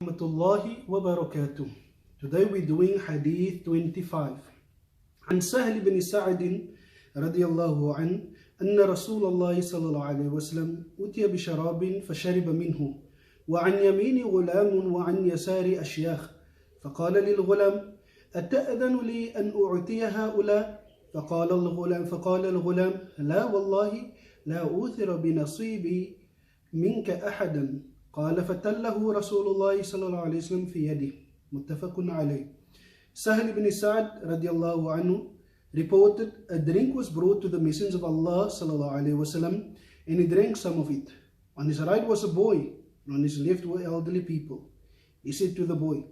Rahmatullahi wa barakatuh. Today we're doing Hadith 25. عن سهل بن سعد رضي الله عنه أن رسول الله صلى الله عليه وسلم أتي بشراب فشرب منه وعن يمين غلام وعن يسار أشياخ فقال للغلام أتأذن لي أن أعطي هؤلاء؟ فقال الغلام لا والله لا أوثر بنصيبي منك أحدا. قال فتله رسول الله صلى الله عليه وسلم في يده. متفق عليه. Sahl ibn Sa'd radiallahu anhu reported a drink was brought to the Messenger of Allah sallallahu alaihi wasallam, and he drank some of it. On his right was a boy, and on his left were elderly people. He said to the boy,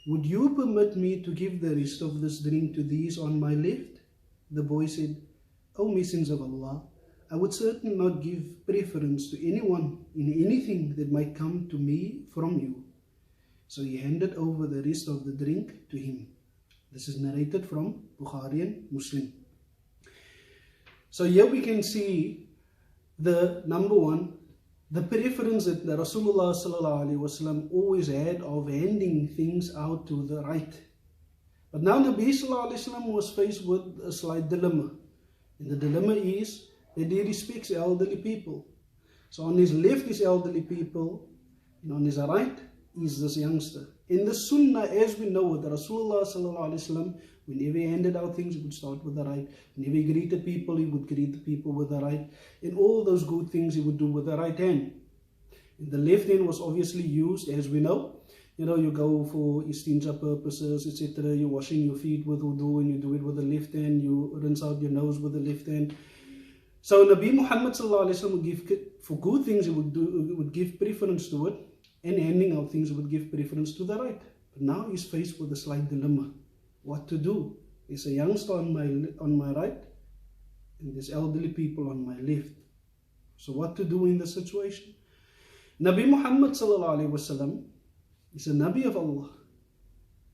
would you permit me to give the rest of this drink to these on my left? The boy said, O Messenger of Allah, I would certainly not give preference to anyone in anything that might come to me from you. So he handed over the rest of the drink to him. This is narrated from Bukhari and Muslim. So here we can see the number one, the preference that the Rasulullah sallallahu alaihi wasallam always had of handing things out to the right. But now Nabi sallallahu alaihi wasallam was faced with a slight dilemma. And the dilemma is that he respects elderly people. So on his left is elderly people, and on his right is this youngster. In the Sunnah, as we know, the Rasulullah sallallahu alaihi wasallam, whenever he handed out things, he would start with the right. Whenever he greeted people, he would greet the people with the right. And all those good things he would do with the right hand. And the left hand was obviously used, as we know. You know, you go for istinja purposes, etc. You're washing your feet with wudu, and you do it with the left hand. You rinse out your nose with the left hand. So Nabi Muhammad sallallahu alaihi wasallam would give, for good things, he would give preference to it. And handing out things would give preference to the right. But now he's faced with a slight dilemma. What to do? There's a youngster on my right, and there's elderly people on my left. So what to do in this situation? Nabi Muhammad sallallahu alaihi wasallam is a Nabi of Allah.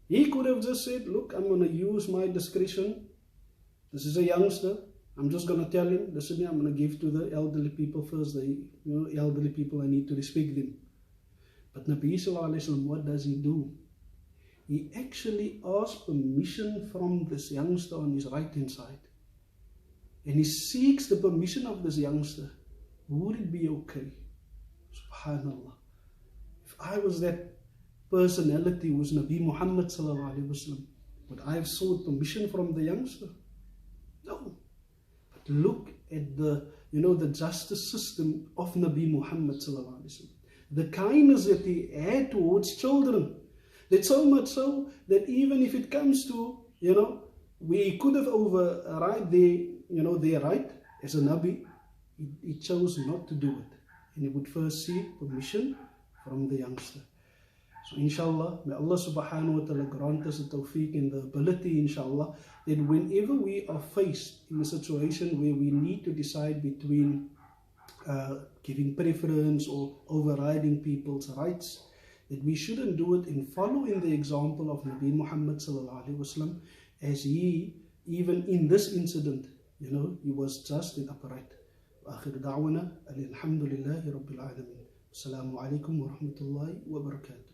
He could have just said, look, I'm going to use my discretion. This is a youngster. I'm just going to tell him, listen, I'm going to give to the elderly people first. Elderly people, I need to respect them. But Nabi sallallahu alaihi wasallam, what does he do? He actually asks permission from this youngster on his right hand side. And he seeks the permission of this youngster. Would it be okay? Subhanallah. If I was that personality who was Nabi Muhammad sallallahu alaihi wasallam, would I have sought permission from the youngster? No. But look at the justice system of Nabi Muhammad sallallahu alaihi wasallam. The kindness that he had towards children. That so much so that even if it comes to, we could have override their right as a Nabi, he chose not to do it. And he would first seek permission from the youngster. So inshallah, may Allah subhanahu wa ta'ala grant us the tawfiq and the ability, inshallah, that whenever we are faced in a situation where we need to decide between giving preference or overriding people's rights, that we shouldn't do it in following the example of Nabi Muhammad sallallahu alaihi wasallam, as he, even in this incident, he was just and upright. Akhir da'wana alhamdulillahi rabbil alamin. Assalamu alaikum wa rahmatullahi wa barakatuh.